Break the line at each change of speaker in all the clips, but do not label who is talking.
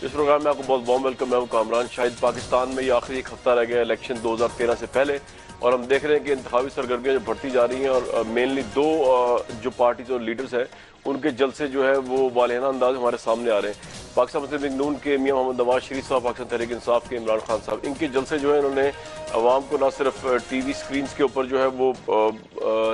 इस प्रोग्राम में आपको बहुत वार्म वेलकम। मैं हूं कामरान। शायद पाकिस्तान में ये आखिरी एक हफ्ता रह गया इलेक्शन 2013 से पहले, और हम देख रहे हैं कि इंतखाबी सरगर्मियां जो बढ़ती जा रही हैं और मेनली दो जो पार्टीज और लीडर्स हैं उनके जलसे जो है वो वालियाना अंदाज हमारे सामने आ रहे हैं। पाकिस्तान मुस्लिम लीग नून के मियां मोहम्मद नवाज शरीफ साहब, पाकिस्तान तहरीक इंसाफ के इमरान खान साहब, इनके जलसे जो है इन्होंने अवाम को न सिर्फ टीवी स्क्रीन के ऊपर जो है वो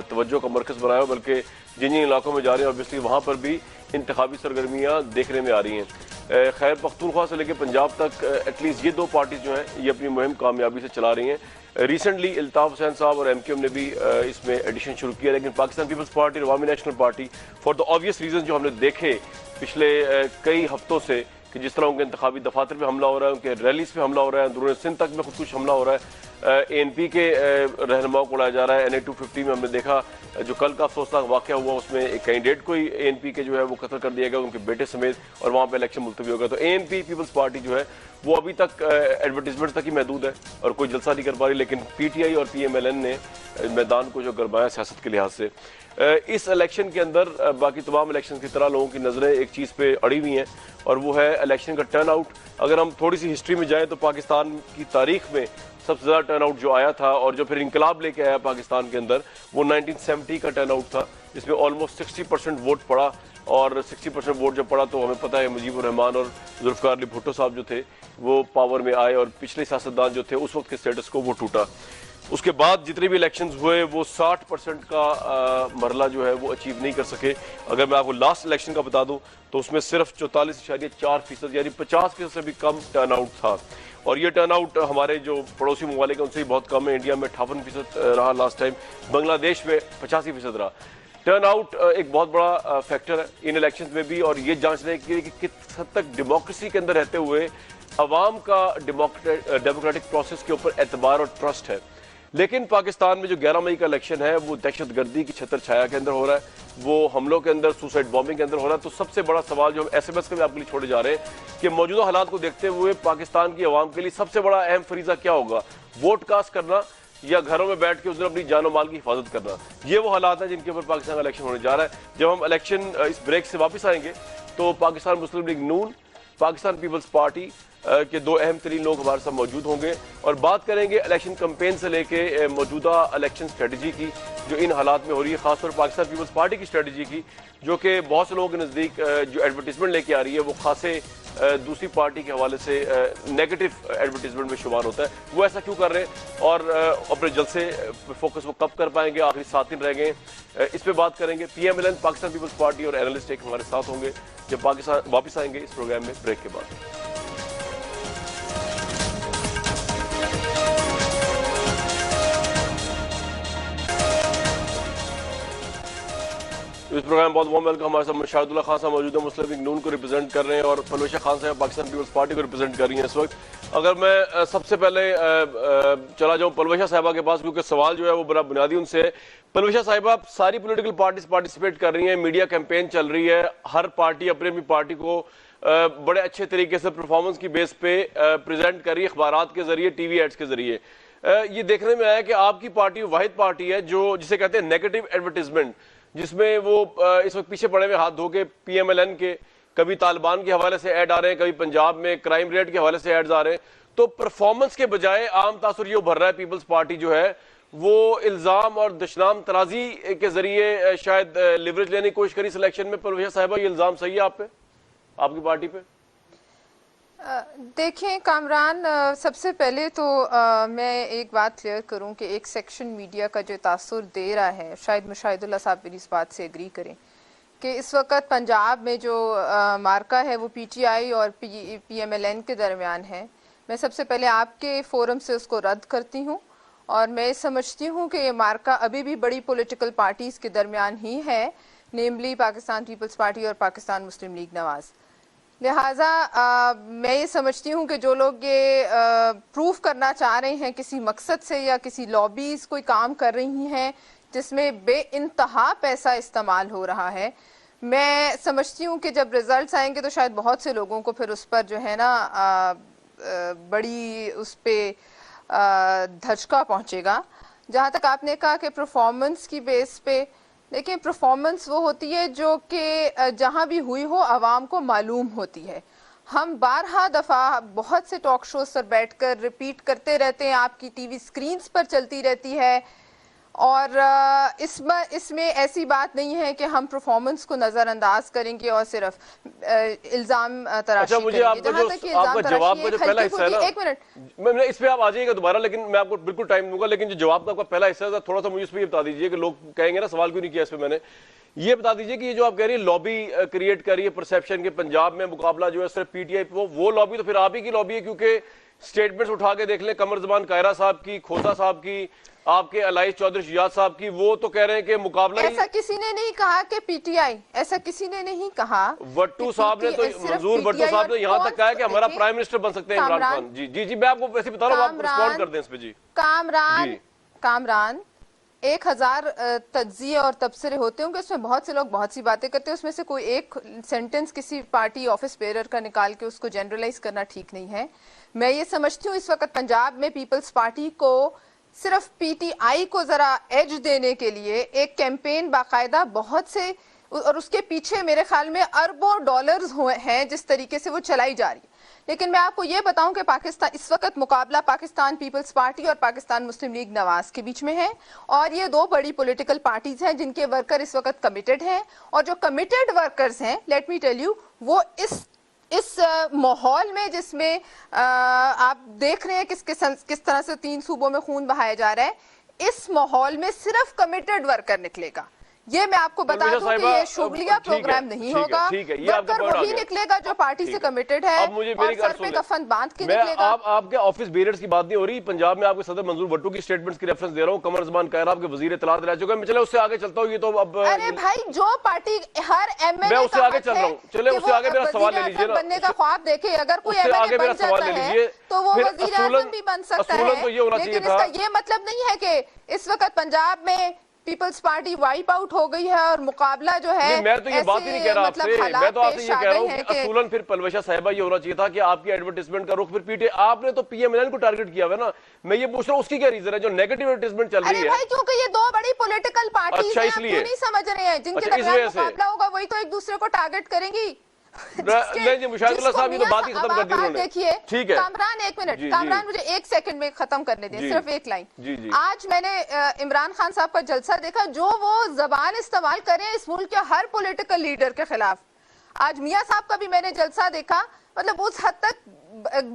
तवज्जो का मरकज़ बनाया, बल्कि जिन जिन इलाकों में जा रहे हैं ऑब्वियसली वहाँ पर भी इंतखाबी सरगर्मियाँ देखने में आ रही हैं। खैर पख्तूनख्वा से लेकर पंजाब तक एटलीस्ट ये दो पार्टीज जो हैं ये अपनी मुहिम कामयाबी से चला रही हैं। रिसेंटली इल्ताफ हुसैन साहब और एमक्यूएम ने भी इसमें एडिशन शुरू किया, लेकिन पाकिस्तान पीपल्स पार्टी और Awami National Party for the obvious reason जो हमने देखे पिछले कई हफ्तों से कि जिस तरह उनके इंतखाबी दफातर पे हमला हो रहा है, उनके रैलीज पे हमला हो रहा है, अंदरूनी सिंध तक में खुद कुछ हमला हो रहा है, एएनपी के रहनुमाओं को उड़ाया जा रहा है। NA 250 में हमने देखा जो कल का अफसोसनाक वाक़या हुआ उसमें एक कैंडिडेट को ही एएनपी के जो है वो कत्ल कर दिया गया, उनके बेटे समेत, और वहाँ पे इलेक्शन मुलतवी हो गया। तो एएनपी पीपल्स पार्टी जो है वो अभी तक एडवर्टीजमेंट तक ही महदूद है और कोई जलसा नहीं कर पा रही, लेकिन PTI और PMLN ने मैदान को जो गरमाया सियासत के लिहाज से। इस इलेक्शन के अंदर बाकी तमाम इलेक्शन की तरह लोगों की नज़रें एक चीज़ पे अड़ी हुई हैं और वो है इलेक्शन का टर्न आउट। अगर हम थोड़ी सी हिस्ट्री में जाएँ तो पाकिस्तान की तारीख में सबसे ज़्यादा टर्न आउट जो आया था और जो फिर इनकलाब लेके आया पाकिस्तान के अंदर वो 1970 का टर्न आउट था, जिसमें ऑलमोस्ट 60% वोट पड़ा। और 60% वोट जब पड़ा तो हमें पता है मुजीबुर रहमान और जुल्फ़िकार अली भुट्टो साहब जो थे वो पावर में आए और पिछले सियासतदान जो थे उस वक्त के स्टेटस को वो टूटा। उसके बाद जितने भी इलेक्शंस हुए वो 60% का मरला जो है वो अचीव नहीं कर सके। अगर मैं आपको लास्ट इलेक्शन का बता दूं तो उसमें सिर्फ 44.4% यानी 50% से भी कम टर्न आउट था, और ये टर्न आउट हमारे जो पड़ोसी ममालिक हैं उनसे ही बहुत कम है। इंडिया में 58% रहा लास्ट टाइम, बांग्लादेश में 85% रहा। टर्न आउट एक बहुत बड़ा फैक्टर है इन इलेक्शंस में भी, और ये जांचने के लिए कि किस हद तक डेमोक्रेसी के अंदर रहते हुए अवाम का डेमोक्रेटिक प्रोसेस के ऊपर एतबार और ट्रस्ट है। लेकिन पाकिस्तान में जो 11 मई का इलेक्शन है वो दहशतगर्दी की छतर छाया के अंदर हो रहा है, वो हमलों के अंदर, सुसाइड बॉम्बिंग के अंदर हो रहा है। तो सबसे बड़ा सवाल जो हम SMS का भी आपके लिए छोड़े जा रहे हैं कि मौजूदा हालात को देखते हुए पाकिस्तान की आवाम के लिए सबसे बड़ा अहम फरीजा क्या होगा, वोट कास्ट करना या घरों में बैठ के उस दिन अपनी जान और माल की हिफाजत करना। ये वो हालात हैं जिनके ऊपर पाकिस्तान का इलेक्शन होने जा रहा है। जब हम इलेक्शन इस ब्रेक से वापस आएंगे तो पाकिस्तान मुस्लिम लीग नून, पाकिस्तान पीपल्स पार्टी के दो अहम तरीन लोग हमारे साथ मौजूद होंगे और बात करेंगे इलेक्शन कैंपेन से लेके मौजूदा इलेक्शन स्ट्रेटजी की जो इन हालात में हो रही है, खासतौर पर पाकिस्तान पीपल्स पार्टी की स्ट्रेटजी की, जो कि बहुत से लोगों के नज़दीक जो एडवर्टीजमेंट लेके आ रही है वो खासे दूसरी पार्टी के हवाले से नेगेटिव एडवर्टीजमेंट में शुमार होता है। वो ऐसा क्यों कर रहे हैं और अपने जलसे फोकस वो कब कर पाएंगे, आखिरी 7 दिन रह गए, इस पर बात करेंगे। PMLN पाकिस्तान पीपल्स पार्टी और एनालिस्ट एक हमारे साथ होंगे जब पाकिस्तान वापस आएंगे इस प्रोग्राम में ब्रेक के बाद। इस प्रोग्राम में बहुत वार्म वेलकम। हमारे साथ शाहिदुल्लाह खान साहब मौजूद है, मुस्लिम लीग नून को रिप्रेजेंट कर रहे हैं, और परवेशा खान साहब पाकिस्तान पीपल्स पार्टी को रिप्रेजेंट कर रही हैं इस वक्त। अगर मैं सबसे पहले चला जाऊं परवेशा साहिबा के पास, क्योंकि सवाल जो है वो बड़ा बुनियादी उनसे है। परवेशा साहिबा, सारी पॉलिटिकल पार्टीज पार्टिसिपेट कर रही हैं, मीडिया कैंपेन चल रही है, हर पार्टी अपनी अपनी पार्टी को बड़े अच्छे तरीके से परफॉर्मेंस की बेस पे प्रेजेंट कर रही है, अखबारात के जरिए, TV एड्स के जरिए। ये देखने में आया कि आपकी पार्टी वाहिद पार्टी है जो जिसे कहते हैं नेगेटिव एडवर्टीजमेंट, जिसमें वो इस वक्त पीछे पड़े हुए हाथ धो के PMLN के कभी तालिबान के हवाले से ऐड आ रहे हैं, कभी पंजाब में क्राइम रेट के हवाले से ऐड्स आ रहे हैं। तो परफॉर्मेंस के बजाय आम तासुर ये उभर रहा है पीपल्स पार्टी जो है वो इल्जाम और दशनाम तराजी के जरिए शायद लिवरेज लेने की कोशिश करी सिलेक्शन में। परवेशा साहिबा, ये इल्जाम सही है आप पे, आपकी पार्टी पे?
देखें कामरान, सबसे पहले तो मैं एक बात क्लियर करूं कि एक सेक्शन मीडिया का जो तासुर दे रहा है, शायद मुशाहिदुल्लाह साहब मेरी इस बात से एग्री करें कि इस वक्त पंजाब में जो मार्का है वो PTI और PMLN के दरमियान है। मैं सबसे पहले आपके फोरम से उसको रद्द करती हूं और मैं समझती हूं कि ये मार्का अभी भी बड़ी पॉलिटिकल पार्टीज़ के दरमियान ही है, नेमली पाकिस्तान पीपल्स पार्टी और पाकिस्तान मुस्लिम लीग नवाज़। लिहाजा मैं ये समझती हूँ कि जो लोग ये प्रूफ करना चाह रहे हैं किसी मकसद से या किसी लॉबीज कोई काम कर रही हैं जिसमें बेइंतहा पैसा इस्तेमाल हो रहा है, मैं समझती हूँ कि जब रिजल्ट्स आएंगे तो शायद बहुत से लोगों को फिर उस पर जो है ना बड़ी उस पर धचका पहुँचेगा। जहाँ तक आपने कहा कि परफॉर्मेंस की बेस पे, देखिए परफॉर्मेंस वो होती है जो कि जहाँ भी हुई हो आवाम को मालूम होती है। हम बारहा दफा बहुत से टॉक शोज पर बैठकर रिपीट करते रहते हैं, आपकी टीवी स्क्रीन्स पर चलती रहती है। और इसमें ऐसी बात नहीं है कि हम परफॉर्मेंस को नजरअंदाज करेंगे और सिर्फ इल्जाम तराशी
अच्छा, मुझे
करेंगे।
आपका जो आपका जवाब का जो पहला हिस्सा है ना,
एक मिनट,
मैं इस पे आप आ जाइएगा दोबारा, लेकिन मैं आपको बिल्कुल टाइम दूंगा। लेकिन जो जवाब का आपका पहला हिस्सा है, थोड़ा सा मुझे इस पे बता दीजिए कि लोग कहेंगे ना सवाल क्यों नहीं किया इस पे मैंने, ये बता दीजिए कि ये जो आप कह रही है लॉबी क्रिएट कर रही है परसेप्शन के पंजाब में मुकाबला जो है सिर्फ पीटीआई, वो लॉबी तो फिर आप ही की लॉबी है, क्योंकि स्टेटमेंट्स उठा के देख लें कमर जबान कायरा साहब की, खोसा साहब की, आपके अलाइज चौधरी शियाद साहब की, वो तो कह रहे हैं कि मुकाबला
ऐसा किसी ने नहीं कहा कि पीटीआई, ऐसा किसी ने नहीं कहा।
वट्टू साहब ने तो, मंजूर भट्टू साहब ने यहां तक कहा है कि हमारा प्राइम मिनिस्टर बन सकते हैं इमरान खान। जी जी जी, मैं आपको वैसे बता रहा हूं, आप रिस्पॉन्ड कर दें इस पे। जी
कामरान 1000 तज्जिए और तबसरे होते होंगे, उसमें बहुत से लोग बहुत सी बातें करते हैं, उसमें से कोई एक सेंटेंस किसी पार्टी ऑफिस बेरर का निकाल के उसको जनरलाइज करना ठीक नहीं है। मैं ये समझती हूँ इस वक्त पंजाब में पीपल्स पार्टी को सिर्फ पीटीआई को जरा एज देने के लिए एक कैंपेन बाकायदा बहुत से, और उसके पीछे मेरे ख्याल में अरबों डॉलर्स हैं जिस तरीके से वो चलाई जा रही है। लेकिन मैं आपको ये बताऊं कि पाकिस्तान इस वक्त मुकाबला पाकिस्तान पीपल्स पार्टी और पाकिस्तान मुस्लिम लीग नवाज के बीच में है, और ये दो बड़ी पॉलिटिकल पार्टीज हैं जिनके वर्कर इस वक्त कमिटेड हैं, और जो कमिटेड वर्कर्स हैं, लेट मी टेल यू, वो इस माहौल में जिसमें आप देख रहे हैं किस तरह से 3 सूबों में खून बहाया जा रहा है, इस माहौल में सिर्फ कमिटेड वर्कर निकलेगा। ये मैं आपको बता दूं कि ये शुगलिया प्रोग्राम नहीं होगा, वर्कर वही निकलेगा जो पार्टी से कमिटेड है,
अब मुझे मेरी
सर पे कफन बांध के निकलेगा।
आपके ऑफिस बेरर्स की बात नहीं हो रही, पंजाब में आपके सदर मंजूर भट्टू की स्टेटमेंट्स की रेफरेंस दे रहा हूँ, कमर जबान कायरा आपके वजीर इत्तलात रह चुके हैं। मैं चले उससे आगे चलता हूँ, ये तो अब
अरे भाई जो पार्टी हर एमएलए,
मैं उससे आगे चल रहा हूँ, चले उससे आगे मेरा सवाल ले लीजिए ना,
बनने का ख्वाब देखे, अगर कोई एमएलए बन जाता है तो वो वजीर आजम भी बन सकता है, लेकिन इसका ये मतलब नहीं है कि इस वक्त पंजाब में पीपल्स पार्टी वाइप आउट हो गई है और मुकाबला जो है,
मैं तो ये बात ही नहीं कह रहा आपसे, मैं तो आपसे ये कह रहा हूँ कि असूलन फिर पलवशा साहिबा ये होना चाहिए था कि आपकी एडवर्टाइजमेंट का रुख फिर पीटे, आपने तो पीएमएलएन को टारगेट किया है ना। मैं ये पूछ रहा हूँ उसकी क्या रीजन है जो नेगेटिव एडवर्टाइजमेंट चल रही है?
भाई क्योंकि ये दो बड़ी पॉलिटिकल पार्टी
अच्छा, इसलिए
नहीं समझ रहे हैं, जिनके दरमियान मुकाबला होगा वही तो एक दूसरे को टारगेट करेंगी।
नहीं जी, मुशाहिदुल्लाह साहब ये तो बात ही खत्म कर दी उन्होंने।
देखिए
ठीक है
कामरान, एक मिनट कामरान, मुझे 1 सेकंड में खत्म करने दें, सिर्फ एक लाइन। आज मैंने इमरान खान साहब का जलसा देखा, जो वो जबान इस्तेमाल करें इस मुल्क के हर पॉलिटिकल लीडर के खिलाफ। आज मियां साहब का भी मैंने जलसा देखा, मतलब उस हद तक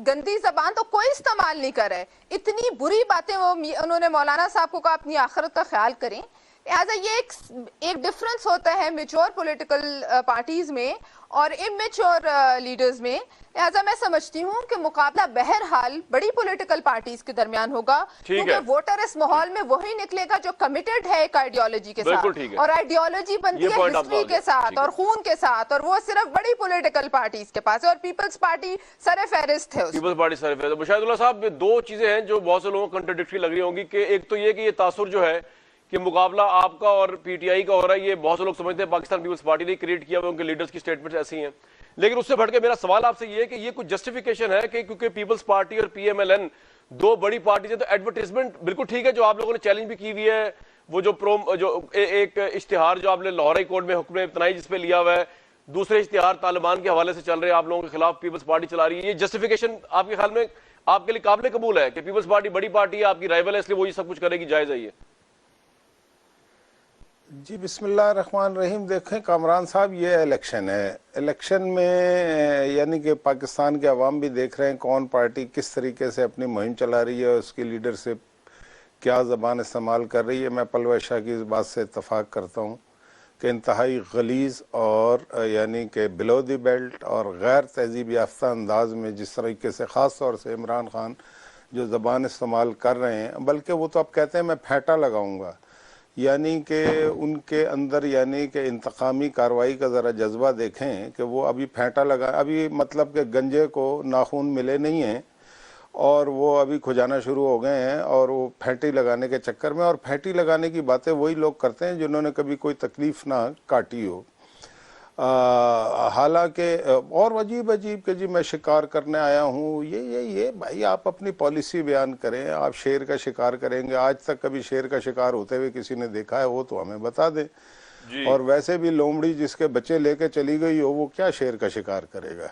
गंदी जबान तो कोई इस्तेमाल नहीं कर रहे, इतनी बुरी बातें वो उन्होंने मौलाना साहब को कहा अपनी आखिरत का ख्याल करें। लिहाजा ये एक डिफरेंस होता है मेच्योर पॉलिटिकल पार्टीज में और इमेच्योर लीडर्स में। लिहाजा मैं समझती हूँ कि मुकाबला बहरहाल बड़ी पॉलिटिकल पार्टीज के दरमियान होगा, क्योंकि वोटर इस माहौल में वही निकलेगा जो कमिटेड है एक आइडियोलॉजी के साथ, और आइडियोलॉजी बनती है हिस्ट्री के साथ और खून के साथ, और वो सिर्फ बड़ी पॉलिटिकल पार्टीज के पास है, और पीपल्स पार्टी सरफहरिस्त है।
Peoples party सरफहरिस्त। मुशाहिदुल्लाह साहब, दो चीजें हैं जो बहुत से लोगों को कंट्राडिक्टरी लग रही होंगी कि एक तो ये कि ये तासुर जो है कि मुकाबला आपका और पीटीआई का हो रहा है, ये बहुत से लोग समझते हैं पाकिस्तान पीपल्स पार्टी ने क्रिएट किया हुआ, उनके लीडर्स की स्टेटमेंट्स ऐसी हैं। लेकिन उससे बढ़ के मेरा सवाल आपसे ये है कि ये कुछ जस्टिफिकेशन है कि क्योंकि पीपल्स पार्टी और पीएमएलएन दो बड़ी पार्टी है, तो एडवर्टाइजमेंट बिल्कुल ठीक है जो आप लोगों ने चैलेंज भी की हुई है, वो जो एक इश्तिहार जो आपने लाहौर हाई कोर्ट में हुक्म इब्तनाई जिसपे लिया हुआ है, दूसरे इश्तिहार तालिबान के हवाले से चल रहे हैं, आप लोगों के खिलाफ पीपल्स पार्टी चला रही है, ये जस्टिफिकेशन आपके ख्याल में आपके लिए काबिल कबूल है कि पीपल्स पार्टी बड़ी पार्टी है, आपकी राइवल है, इसलिए वो ये सब कुछ करेगी, जायज है ये?
जी बिस्मिल्लाह रहमान रहीम। देखें कामरान साहब, ये इलेक्शन है, इलेक्शन में यानी कि पाकिस्तान के अवाम भी देख रहे हैं कौन पार्टी किस तरीके से अपनी मुहिम चला रही है, उसकी लीडरशिप क्या ज़बान इस्तेमाल कर रही है। मैं पलवा शाह की इस बात से इत्तफाक करता हूँ कि इंतहाई गलीज़ और यानी कि बिलो द बेल्ट और गैर तहजीब याफ्ता अंदाज में जिस तरीके से ख़ास तौर से इमरान खान जो ज़बान इस्तेमाल कर रहे हैं, बल्कि वो तो अब कहते हैं मैं फेंटा लगाऊंगा, यानी कि उनके अंदर यानी कि इंतकामी कार्रवाई का ज़रा जज्बा देखें कि वो अभी फेंटा लगा, अभी मतलब कि गंजे को नाखून मिले नहीं हैं और वो अभी खुजाना शुरू हो गए हैं, और वो फेंटी लगाने के चक्कर में, और फेंटी लगाने की बातें वही लोग करते हैं जिन्होंने कभी कोई तकलीफ़ ना काटी हो। हालांकि और अजीब अजीब के जी मैं शिकार करने आया हूँ, ये भाई आप अपनी पॉलिसी बयान करें, आप शेर का शिकार करेंगे, आज तक कभी शेर का शिकार होते हुए किसी ने देखा है वो तो हमें बता दें। और वैसे भी लोमड़ी जिसके बच्चे लेके चली गई हो वो क्या शेर का शिकार करेगा।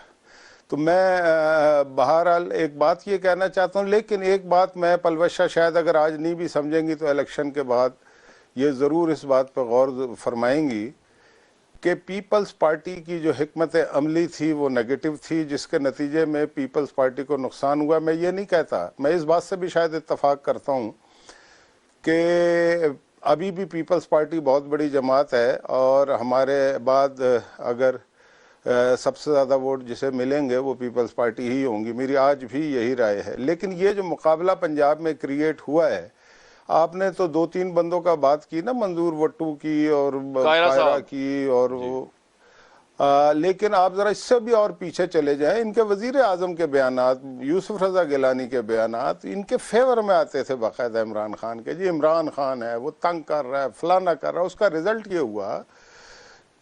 तो मैं बहरहाल एक बात ये कहना चाहता हूँ, लेकिन एक बात मैं पलवशा शायद अगर आज नहीं भी समझेंगी तो इलेक्शन के बाद ये ज़रूर इस बात पर गौर फरमाएंगी कि पीपल्स पार्टी की जो हिकमत अमली थी वो नेगेटिव थी, जिसके नतीजे में पीपल्स पार्टी को नुकसान हुआ। मैं ये नहीं कहता, मैं इस बात से भी शायद इत्तफाक करता हूँ कि अभी भी पीपल्स पार्टी बहुत बड़ी जमात है और हमारे बाद अगर सबसे ज़्यादा वोट जिसे मिलेंगे वो पीपल्स पार्टी ही होंगी, मेरी आज भी यही राय है। लेकिन ये जो मुकाबला पंजाब में क्रिएट हुआ है, आपने तो 2-3 बंदों का बात की ना, मंजूर वट्टू की और कायरा की और वो लेकिन आप जरा इससे भी और पीछे चले जाएं, इनके वजीर आजम के बयानात, यूसुफ रजा गिलानी के बयानात इनके फेवर में आते थे बाकायदा इमरान खान के। जी इमरान खान है वो तंग कर रहा है, फलाना कर रहा है। उसका रिजल्ट ये हुआ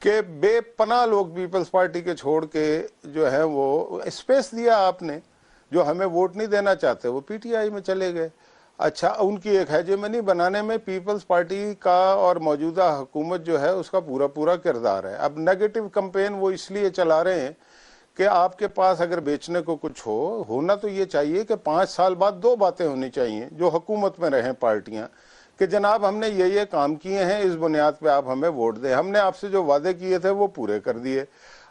कि बेपनाह लोग पीपल्स पार्टी के छोड़ के जो है वो स्पेस दिया आपने, जो हमें वोट नहीं देना चाहते वो पीटीआई में चले गए। अच्छा, उनकी एक हेजेमनी बनाने में पीपल्स पार्टी का और मौजूदा हुकूमत जो है उसका पूरा पूरा किरदार है। अब नेगेटिव कैंपेन वो इसलिए चला रहे हैं कि आपके पास अगर बेचने को कुछ होना तो ये चाहिए कि 5 साल बाद 2 बातें होनी चाहिए जो हुकूमत में रहें पार्टियां, कि जनाब हमने ये काम किए हैं, इस बुनियाद पे आप हमें वोट दें, हमने आपसे जो वादे किए थे वो पूरे कर दिए।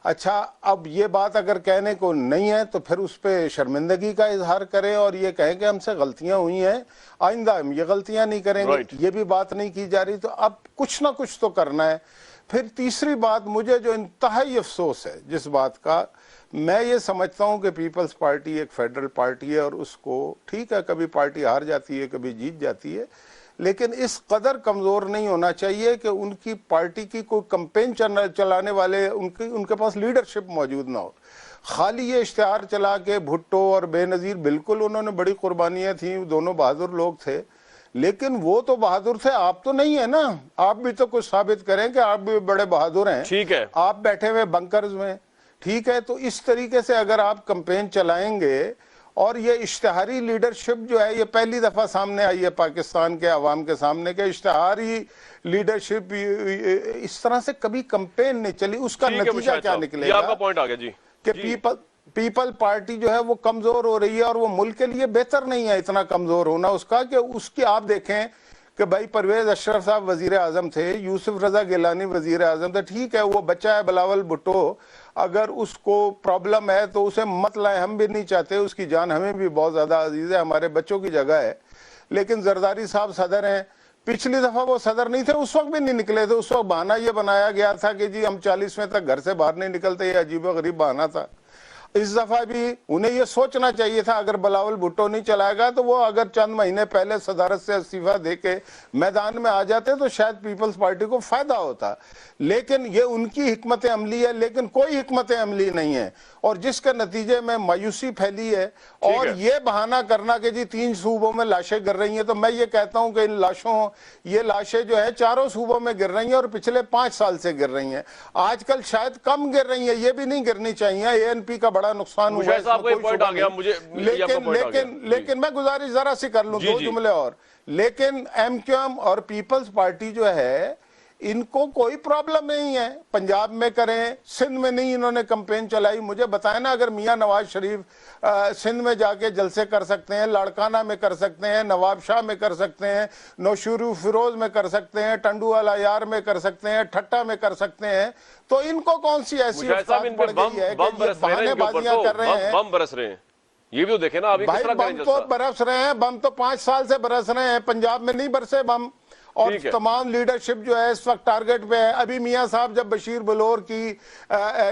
अच्छा, अब ये बात अगर कहने को नहीं है तो फिर उस पर शर्मिंदगी का इजहार करें और ये कहें कि हमसे गलतियां हुई हैं, आइंदा हम ये गलतियां नहीं करेंगे। ये भी बात नहीं की जा रही, तो अब कुछ ना कुछ तो करना है। फिर तीसरी बात, मुझे जो इंतहाई अफसोस है जिस बात का, मैं ये समझता हूं कि पीपल्स पार्टी एक फेडरल पार्टी है और उसको ठीक है कभी पार्टी हार जाती है कभी जीत जाती है, लेकिन इस कदर कमजोर नहीं होना चाहिए कि उनकी पार्टी की कोई कैंपेन चलाने वाले उनके पास लीडरशिप मौजूद ना हो। खाली ये इश्तिहार चला के भुट्टो और बेनजीर, बिल्कुल उन्होंने बड़ी कुर्बानियां थी, दोनों बहादुर लोग थे, लेकिन वो तो बहादुर थे, आप तो नहीं है ना। आप भी तो कुछ साबित करें कि आप भी बड़े बहादुर हैं।
ठीक है,
आप बैठे हुए बंकर्स में, ठीक है। तो इस तरीके से अगर आप कैंपेन चलाएंगे, और ये इश्तिहारी लीडरशिप जो है ये पहली दफा सामने आई है पाकिस्तान के अवाम के सामने के इश्तिहारी लीडरशिप इस तरह से कभी कैंपेन नहीं चली। उसका नतीजा क्या निकलेगा?
आपका पॉइंट आ गया जी
कि पीपल पार्टी जो है वो कमजोर हो रही है और वो मुल्क के लिए बेहतर नहीं है इतना कमजोर होना उसका, कि उसकी आप देखें कि भाई परवेज अशरफ साहब वजीर आजम थे, यूसुफ रजा गिलानी वजीर आजम थे, ठीक है वो बच्चा है बिलावल भुट्टो, अगर उसको प्रॉब्लम है तो उसे मत लाए, हम भी नहीं चाहते, उसकी जान हमें भी बहुत ज्यादा अजीज है, हमारे बच्चों की जगह है। लेकिन जरदारी साहब सदर हैं, पिछली दफा वो सदर नहीं थे, उस वक्त भी नहीं निकले थे। उस वक्त बहाना ये बनाया गया था कि जी हम 40वें तक घर से बाहर नहीं निकलते, ये अजीब गरीब बहाना था। इस दफा भी उन्हें यह सोचना चाहिए था, अगर बिलावल भुट्टो नहीं चलाएगा तो वो अगर चंद महीने पहले सदारत से इस्तीफा देके मैदान में आ जाते तो शायद पीपल्स पार्टी को फायदा होता। लेकिन ये उनकी हिकमत अमली है, लेकिन कोई हिकमत अमली नहीं है, और जिसके नतीजे में मायूसी फैली है। और ये बहाना करना कि जी 3 सूबों में लाशें गिर रही हैं, तो मैं ये कहता हूं कि इन ये लाशें जो है 4 सूबों में गिर रही हैं और पिछले 5 साल से गिर रही हैं। आजकल शायद कम गिर रही है, ये भी नहीं गिरनी चाहिए। ANP का बड़ा नुकसान हुआ है, लेकिन मैं गुजारिश जरा सी कर लूं, 2 जुमले और। लेकिन MQM और पीपल्स पार्टी जो है इनको कोई प्रॉब्लम नहीं है, पंजाब में करें, सिंध में नहीं इन्होंने कैंपेन चलाई। मुझे बताएं ना, अगर मियां नवाज शरीफ सिंध में जाके जलसे कर सकते हैं, लाड़काना में कर सकते हैं, नवाब शाह में कर सकते हैं, नौशूरू फिरोज में कर सकते हैं, टंडूवाला यार में कर सकते हैं, ठट्टा में कर सकते हैं, तो इनको कौन सी ऐसी पड़ गई है कि बहानेबाजियां कर रहे हैं?
बम बरस रहे हैं, ये भी तो देखे ना। अभी
भाई बम तो बरस रहे हैं, बम तो 5 साल से बरस रहे हैं, पंजाब में नहीं बरसे बम। और तमाम लीडरशिप जो है इस वक्त टारगेट पे है। अभी मियां साहब जब बशीर बलोर की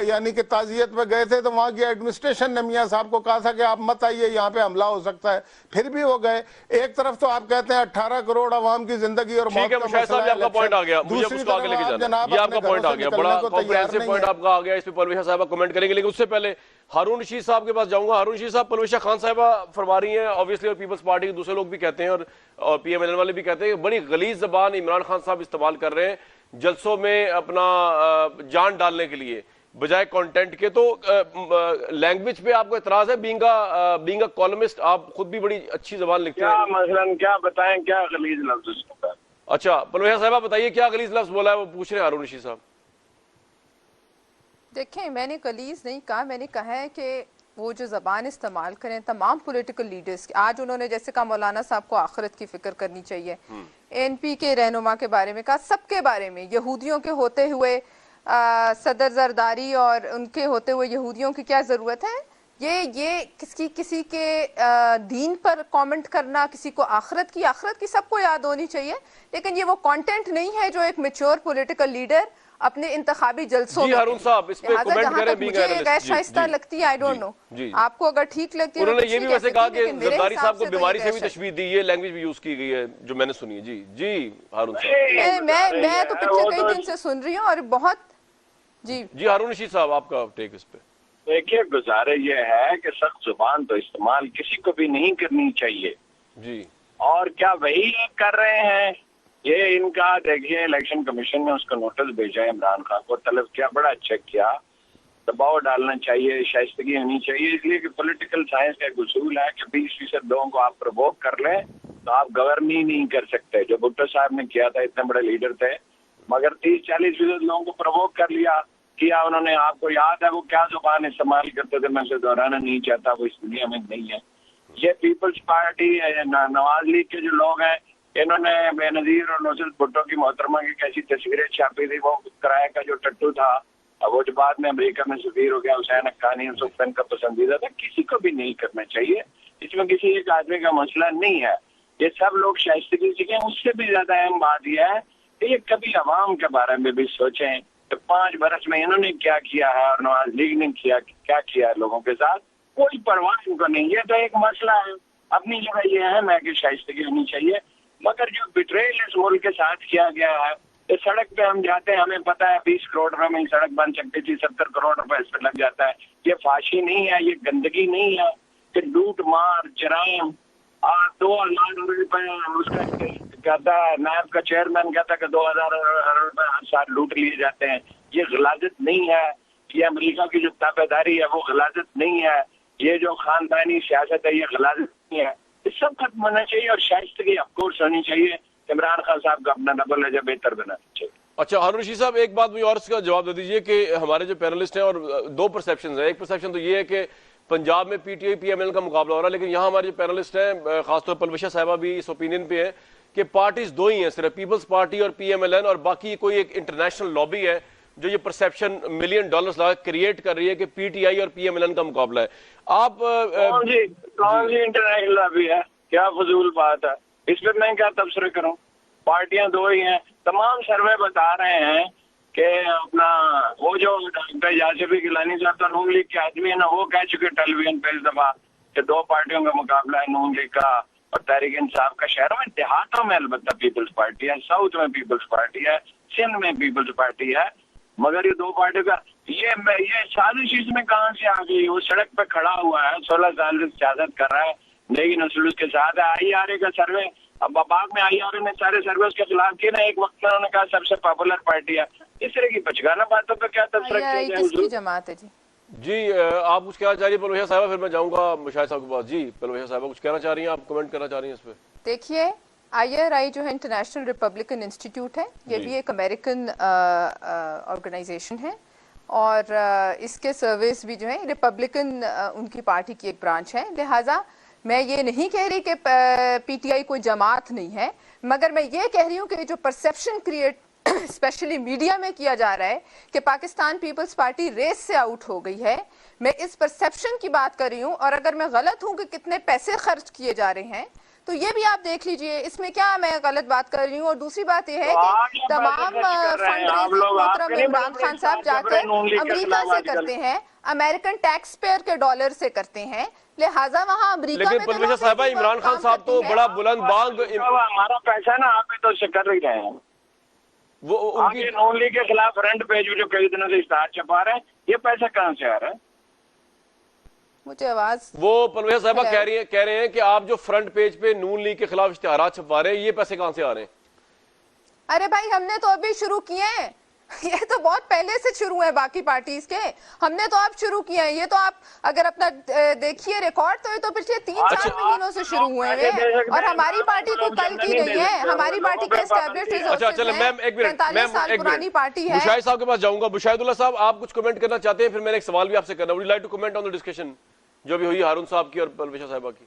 यानी कि ताजियत में गए थे तो वहां की एडमिनिस्ट्रेशन ने मियां साहब को कहा था कि आप मत आइए, यहाँ पे हमला हो सकता है, फिर भी वो गए। एक तरफ तो आप कहते हैं 18 करोड़ आवाम की जिंदगी और मौत का मसला है,
आपका पॉइंट आ गया,
दूसरी तरफ
जनाब आपका पॉइंट आ गया, बड़ा कॉम्प्रिहेंसिव पॉइंट आपका आ गया, इस पे परवेश साहब कमेंट करेंगे। लेकिन उससे पहले हारून रशीद साहब के पास जाऊंगा। हारून रशीद साहब, परवेश खान साहिबा फरमा रही हैं ऑब्वियसली, और पीपल्स पार्टी के दूसरे लोग भी कहते हैं और PMLN वाले भी कहते हैं, बड़ी गलीज जबान इमरान खान साहब इस्तेमाल कर रहे हैं जलसों में अपना जान डालने के लिए बजाय कंटेंट के। तो लैंग्वेज पे आपको एतराज है? बीइंग अ कॉलमिस्ट आप खुद भी बड़ी अच्छी जबान लिखते हैं,
क्या मसलन क्या बताएं, क्या गलीज लफ्ज?
अच्छा परवेश साहिबा बताइए क्या गलीज लफ्ज बोला है, वो पूछ रहे हैं हारून रशीद साहब।
देखें, मैंने गलीज नहीं कहा, मैंने कहा है कि वो जो ज़बान इस्तेमाल करें तमाम पॉलिटिकल लीडर्स की, आज उन्होंने जैसे कहा मौलाना साहब को आखिरत की फिक्र करनी चाहिए, एनपी के रहनुमा के बारे में कहा, सबके बारे में, यहूदियों के होते हुए सदर जरदारी और उनके होते हुए यहूदियों की क्या ज़रूरत है? ये किसी के दीन पर कमेंट करना, किसी को आखिरत की सबको याद होनी चाहिए, लेकिन ये वो कंटेंट नहीं है जो एक मैच्योर पॉलिटिकल लीडर अपने इंतखाबी जलसों में।
हारून साहब इस पे कमेंट करें,
मुझे गैर शाइस्ता लगती है, आई डोंट नो, आपको अगर ठीक लगती है।
उन्होंने ये भी वैसे कहा कि जरदारी साहब को बीमारी से भी तशबीह दी, ये लैंग्वेज भी यूज की गई है जो मैंने सुनी है। जी हारून साहब,
मैं तो पिछले कई दिन से सुन रही हूँ और बहुत जी
हारून रशीद साहब आपका टेक इस पे।
देखिए, गुजारे ये है कि सख्त जुबान तो इस्तेमाल किसी को भी नहीं करनी चाहिए
जी, और
क्या वही कर रहे हैं? ये इनका देखिए, इलेक्शन कमीशन ने उसका नोटिस भेजा है, इमरान खान को तलब किया, बड़ा अच्छा किया, दबाव डालना चाहिए, शाइस्तगी होनी चाहिए, इसलिए कि पॉलिटिकल साइंस का एक उसूल है कि 20% लोगों को आप प्रवोक कर लें तो आप गवर्न ही नहीं कर सकते। जो भुट्टो साहब ने किया था, इतने बड़े लीडर थे, मगर 30-40% लोगों को प्रवोक कर किया उन्होंने। आपको याद है वो क्या जुबान इस्तेमाल करते थे, मैं उसे दोहराना नहीं चाहता, वो इस दुनिया में नहीं है। ये पीपल्स पार्टी, नवाज लीग के जो लोग हैं, इन्होंने बेनजीर और नुसरत भुट्टो की मोहतरमा की कैसी तस्वीरें छापी थी, वो किराए का जो टट्टू था, वो जो बाद में अमेरिका में सफीर हो गया, हुसैन हक्कानी हुसैन का पसंदीदा था, किसी को भी नहीं करना चाहिए। इसमें किसी एक आदमी का मसला नहीं है, ये सब लोग शाइस्तगी सीखें। उससे भी ज्यादा अहम बात यह है कि ये कभी अवाम के बारे में भी सोचें तो 5 बरस में इन्होंने क्या किया है और नवाज लीग ने क्या किया है लोगों के साथ, कोई परवाह इनको नहीं। ये तो एक मसला है, अपनी जगह ये है मैं कि शाइस्तगी होनी चाहिए, मगर जो बिट्रेल इस मुल्क के साथ किया गया है, इस सड़क पे हम जाते हैं, हमें पता है 20 करोड़ रुपए में सड़क बन सकती थी, 70 करोड़ रुपए इस पर लग जाता है। ये फाशी नहीं है, ये गंदगी नहीं है कि लूट मार जराइम 2,000 रुपए उसका कहता है, नायब का चेयरमैन कहता है कि 2,000 रुपए हर साल लूट लिए जाते हैं। ये गलाजत नहीं है, ये अमेरिका की जो ताबेदारी है वो गलाजत नहीं है, ये जो खानदानी सियासत है ये गलाजत नहीं है। ये सब खत्म होना चाहिए और शाइस्तगी ऑफकोर्स होनी चाहिए। इमरान खान साहब का अपना डबल एजेंडा बेहतर बनाना चाहिए।
अच्छा हारून रशीद साहब, एक बात मुझे और इसका जवाब दे दीजिए कि हमारे जो पैनलिस्ट हैं, और 2 परसेप्शन है। एक परसेप्शन तो ये है कि पंजाब में पीटीआई पीएमएल का मुकाबला हो रहा है, लेकिन यहाँ हमारे जो पैनलिस्ट हैं, खासतौर पर पलवशा साहिबा भी इस ओपिनियन पे है कि पार्टीज 2 ही हैं, सिर्फ पीपल्स पार्टी और पीएमएलएन, और बाकी कोई एक इंटरनेशनल लॉबी है जो ये परसेप्शन $1 मिलियन लगा क्रिएट कर रही है कि पीटीआई और पीएमएलएन का मुकाबला है। आप
कौन सी इंटरनेशनल लॉबी है? क्या फजूल बात है, इस पर मैं क्या तबसरे करूं? पार्टियां 2 ही हैं। तमाम सर्वे बता रहे हैं कि अपना वो जो डॉक्टर यासिफी गिलानी साहब तो नून लीग के आदमी है ना, वो कह चुके टेलीविजन पे इस दफा कि 2 पार्टियों का मुकाबला है, नून लीग का और तहरीक इंसाफ का। शहरों में देहातों में अलबत्ता पीपल्स पार्टी है, साउथ में पीपल्स पार्टी है, सिंध में पीपल्स पार्टी है, मगर ये 2 पार्टियों का ये साजिश इसमें कहाँ से आ गई? वो सड़क पे खड़ा हुआ है, 16 साल से सियासत कर रहा है, लेकिन उसूल के साथ है। IRA का सर्वे, अब बाद में IRA ने सारे सर्वे के खिलाफ किए ना, एक वक्त में उन्होंने कहा सबसे पॉपुलर पार्टी है। इस तरह की बचगाना बातों पर क्या
किसकी जमात है?
जी आप कुछ कहना चाह रही है पलवशा साहिबा, फिर मैं जाऊंगा मुशाहिद साहब के पास। जी पलवशा साहिबा कुछ कहना चाह रही हैं, आप कमेंट करना चाह रही हैं इस पे?
देखिए, IRI जो है इंटरनेशनल रिपब्लिकन इंस्टीट्यूट है, ये भी एक अमेरिकन ऑर्गेनाइजेशन है, और इसके सर्विस भी जो है रिपब्लिकन उनकी पार्टी की एक ब्रांच है। लिहाजा मैं ये नहीं कह रही कि पीटीआई कोई जमात नहीं है, मगर मैं ये कह रही हूँ कि जो परसेप्शन क्रिएट स्पेशली मीडिया में किया जा रहा है कि पाकिस्तान पीपल्स पार्टी रेस से आउट हो गई है, मैं इस परसेप्शन की बात कर रही हूँ। और अगर मैं गलत हूँ कि कितने पैसे खर्च किए जा रहे हैं, तो ये भी आप देख लीजिए, इसमें क्या मैं गलत बात कर रही हूँ। और दूसरी बात यह है कि तमाम फंड इमरान खान साहब जाकर अमेरिका से करते हैं, अमेरिकन टैक्स पेयर के डॉलर से करते हैं, लिहाजा वहाँ अमेरिका में।
लेकिन साहबा, इमरान खान साहब तो बड़ा बुलंद बांग,
हमारा पैसा ना आप तो उससे कर रही हैं, वो उनकी नून लीग के खिलाफ फ्रंट पेज जो कई दिनों से इश्तेहार छपा रहे हैं, ये पैसा कहाँ से आ रहा है?
मुझे आवाज
वो पलवशा साहिबा कह रहे हैं कि आप जो फ्रंट पेज पे नून लीग के खिलाफ इश्तेहार छपा रहे हैं, ये पैसे कहाँ से आ रहे हैं?
अरे भाई, हमने तो अभी शुरू किए हैं, ये तो बहुत पहले से शुरू है बाकी पार्टीज के, हमने तो अब शुरू किए हैं। ये तो आप अगर अपना देखिए रिकॉर्ड, तो ये तो पिछले 3-4 महीनों से शुरू हुए हैं, और हमारी पार्टी को कल की नहीं है, हमारी पार्टी के एस्टैब्लिश्ड रिसोर्सेज है, मैम एक मिनट, 45 साल पुरानी पार्टी है।
मुशाहिद साहब के पास जाऊंगा। मुशाहिदुल्लाह साहब, आप कुछ कमेंट करना चाहते हैं, फिर मैंने एक सवाल भी आपसे करना। Would you like to comment on the discussion? जो भी हुई हारून साहब की और परवेशा साहिबा की?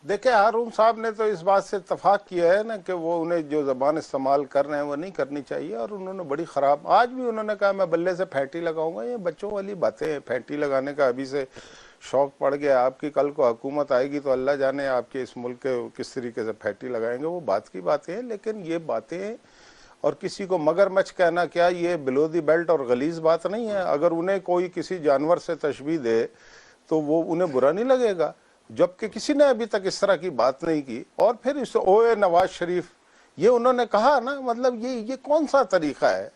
देखिए, हारून साहब ने तो इस बात से इत्तेफाक किया है ना कि वो उन्हें जो ज़बान इस्तेमाल कर रहे हैं वो नहीं करनी चाहिए, और उन्होंने बड़ी ख़राब, आज भी उन्होंने कहा मैं बल्ले से फैंटी लगाऊंगा। ये बच्चों वाली बातें हैं, फैंटी लगाने का अभी से शौक पड़ गया आपकी, कल को हुकूमत आएगी तो अल्लाह जाने आपके इस मुल्क के किस तरीके से फैंटी लगाएंगे, वो बात की बातें हैं। लेकिन ये बातें और किसी को मगरमच्छ कहना, क्या ये बिलो दी बेल्ट और गलीज बात नहीं है? अगर उन्हें कोई किसी जानवर से तशबीह दे तो वो उन्हें बुरा नहीं लगेगा, जबकि किसी ने अभी तक इस तरह की बात नहीं की। और फिर इस ओए नवाज शरीफ ये उन्होंने कहा ना, मतलब ये कौन सा तरीका है?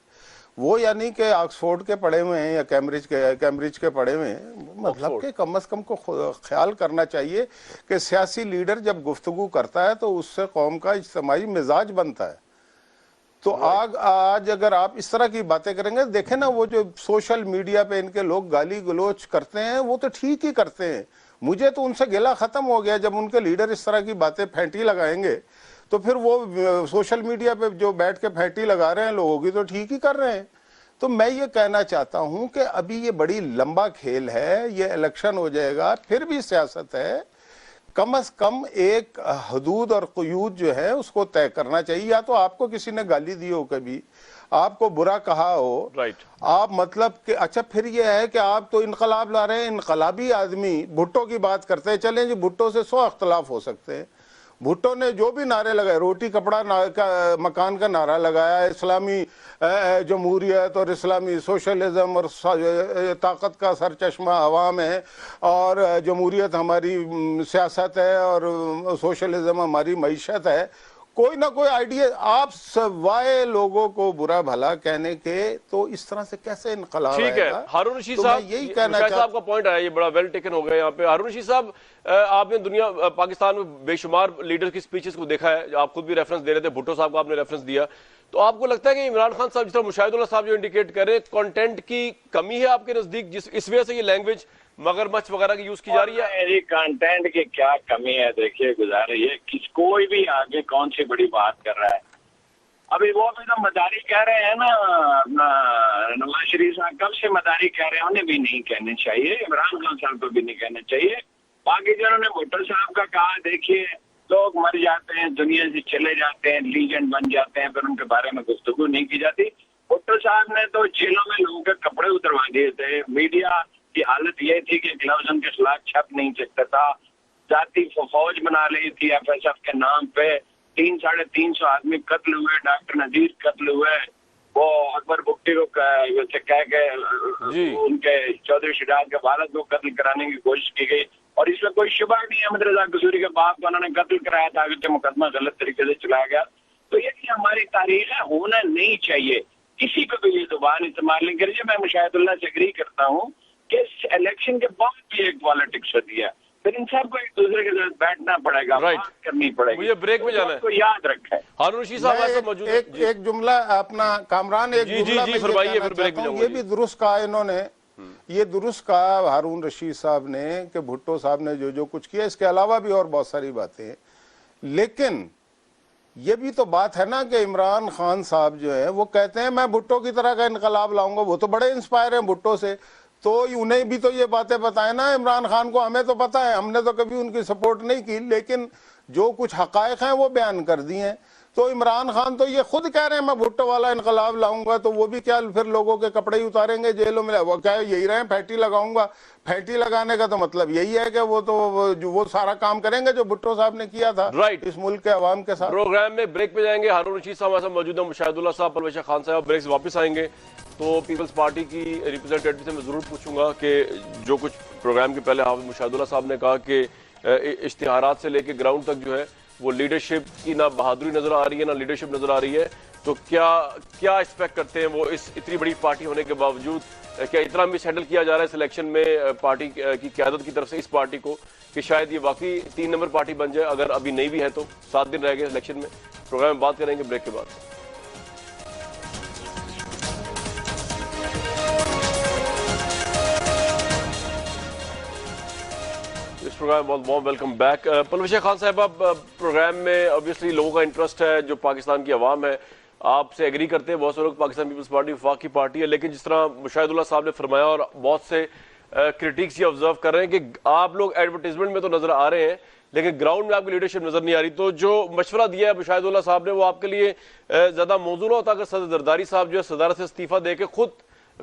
वो यानी कि ऑक्सफोर्ड के पढ़े हुए हैं या कैम्ब्रिज के पढ़े हुए हैं, मतलब कि कम से कम को ख्याल करना चाहिए कि सियासी लीडर जब गुफ्तगू करता है तो उससे कौम का इज्तिमाई मिजाज बनता है। तो आज अगर आप इस तरह की बातें करेंगे, देखें ना वो जो सोशल मीडिया पे इनके लोग गाली गलोच करते हैं वो तो ठीक ही करते हैं, मुझे तो उनसे गिला खत्म हो गया। जब उनके लीडर इस तरह की बातें फैंटी लगाएंगे तो फिर वो सोशल मीडिया पे जो बैठ के फैंटी लगा रहे हैं लोगों की, तो ठीक ही कर रहे हैं। तो मैं ये कहना चाहता हूं कि अभी ये बड़ी लंबा खेल है, ये इलेक्शन हो जाएगा, फिर भी सियासत है, कम से कम एक हदूद और क़यूद जो है उसको तय करना चाहिए। या तो आपको किसी ने गाली दी हो, कभी आपको बुरा कहा हो,
राइट,
आप मतलब कि अच्छा फिर ये है कि आप तो इनकलाब ला रहे हैं, इनकलाबी आदमी भुट्टो की बात करते हैं, चलें जी भुट्टो से 100 अख्तलाफ हो सकते हैं, भुट्टो ने जो भी नारे लगाए, रोटी कपड़ा का मकान का नारा लगाया, इस्लामी जमहूरियत और इस्लामी सोशलिज्म और ताकत का सरचश्मा अवाम है, और जमहूरियत हमारी सियासत है और सोशलिज्म हमारी मईशत है, कोई ना कोई आइडिया। आप सवाए लोगों को बुरा भला कहने के, तो इस तरह से कैसे इनकलाब
ठीक है। हारून रशीद साहब,
यही कहना चाहता
साहब का पॉइंट आया, ये बड़ा वेल टेकन हो गया यहाँ पे। हारून रशीद साहब, आपने दुनिया पाकिस्तान में बेशुमार लीडर्स की स्पीचेस को देखा है, आप खुद भी रेफरेंस दे रहे थे, भुट्टो साहब का आपने रेफरेंस दिया, तो आपको लगता है कि इमरान खान साहब, जिस तरह मुशाहिदुल्लाह साहब जो इंडिकेट कर रहे हैं, कंटेंट की कमी है आपके नजदीक, जिस इस वजह से ये लैंग्वेज मगरमच्छ वगैरह की यूज की जा रही है?
मेरी कंटेंट की क्या कमी है? देखिए गुजारे, ये कोई भी आगे कौन सी बड़ी बात कर रहा है। अभी वो भी तो मदारी कह रहे हैं ना, नवाज शरीफ साहब कब से मदारी कह रहे हैं, उन्हें भी नहीं कहने चाहिए, इमरान खान साहब को भी नहीं कहने चाहिए। बाकी जिन्होंने भुट्टो साहब का कहा, देखिए लोग मर जाते हैं, दुनिया से चले जाते हैं, लीजेंड बन जाते हैं, फिर उनके बारे में गुफ्तगू नहीं की जाती। भुट्टो साहब ने तो जेलों में लोगों के कपड़े उतरवा दिए थे, मीडिया की हालत ये थी कि ग्लव्स उनके खिलाफ छप नहीं सकता था, जाती फौज बना ली थी FSF के नाम पे, 300-350 आदमी कत्ल हुए, डॉक्टर नजीर कत्ल हुए, वो अकबर बुट्टी को कह के उनके चौधरी शिदात के वालिद को कत्ल कराने की कोशिश की गई, और इसमें कोई शुबा नहीं है अहमद रजा कसूरी के बाप को उन्होंने कत्ल कराया था, कि मुकदमा गलत तरीके से चलाया गया। तो ये हमारी तारीख है, होना नहीं चाहिए, किसी पे भी ये जुबान इस्तेमाल नहीं करिए। मैं मुशाहिदुल्लाह से एग्री करता हूँ कि इलेक्शन के बाद भी एक पॉलिटिक्स होती है, फिर इन सबको एक दूसरे के साथ बैठना पड़ेगा, बात करनी पड़ेगी।
मुझे ब्रेक में जाना है,
तो याद रखें।
हारून रशीद साहब मौजूद है,
एक जुमला अपना कामरान, एक जुमला मैं ये भी दुरुस्त कहा इन्होंने, ये दुरुस्त कहा हारून रशीद साहब ने कि भुट्टो साहब ने जो कुछ किया, इसके अलावा भी और बहुत सारी बातें हैं। लेकिन ये भी तो बात है ना कि इमरान खान साहब जो है वो कहते हैं मैं भुट्टो की तरह का इनकलाब लाऊंगा, वो तो बड़े इंस्पायर हैं भुट्टो से, तो उन्हें भी तो ये बातें बताएं ना इमरान खान को। हमें तो पता है, हमने तो कभी उनकी सपोर्ट नहीं की, लेकिन जो कुछ हकायक हैं वो बयान कर दिए हैं। तो इमरान खान तो ये खुद कह रहे हैं मैं भुट्टो वाला इनकलाब लाऊंगा, तो वो भी क्या फिर लोगों के कपड़े ही उतारेंगे जेलों में? वो क्या यही रहे फैंटी लगाऊंगा? फैंटी लगाने का तो मतलब यही है कि वो तो वो सारा काम करेंगे जो भुट्टो साहब ने किया था
राइट
इस मुल्क के अवाम के साथ।
प्रोग्राम में ब्रेक पे जाएंगे, हारून रशीद साहब हमारे साथ मौजूद है, मुशाहिदुल्लाह साहब, परवेशा खान साहब, ब्रेक से वापस आएंगे तो पीपल्स पार्टी की रिप्रेजेंटेटिव से मैं जरूर पूछूंगा कि जो कुछ प्रोग्राम के पहले हाफिज मुशाहिदुल्लाह साहब ने कहा कि इश्तिहारात से लेके ग्राउंड तक जो है वो लीडरशिप की ना बहादुरी नजर आ रही है ना लीडरशिप नजर आ रही है, तो क्या एक्सपेक्ट करते हैं वो इस इतनी बड़ी पार्टी होने के बावजूद, क्या इतना मिस हैंडल किया जा रहा है सिलेक्शन में पार्टी की क़यादत की तरफ से इस पार्टी को कि शायद ये वाकई 3 नंबर पार्टी बन जाए, अगर अभी नहीं भी है तो 7 दिन रह गए इलेक्शन में। प्रोग्राम में बात करेंगे ब्रेक के बाद। इस प्रोग्राम में बहुत वेलकम बैक। परवेशा खान साहब, आप प्रोग्राम में ऑब्वियसली लोगों का इंटरेस्ट है, जो पाकिस्तान की आवाम है आपसे एग्री करते हैं, बहुत से लोग पाकिस्तान पीपल्स पार्टी वफाक की पार्टी है, लेकिन जिस तरह मुशाहिदुल्लाह साहब ने फरमाया और बहुत से क्रिटिक्स ये ऑब्जर्व कर रहे हैं कि आप लोग एडवर्टीजमेंट में तो नजर आ रहे हैं लेकिन ग्राउंड में आपकी लीडरशिप नजर नहीं आ रही। तो जो मशवरा दिया है शाहिदुल्लाह साहब ने वो आपके लिए ज्यादा मौजूद ना होता अगर सदर जरदारी साहब जो है सदारत से इस्तीफा देके खुद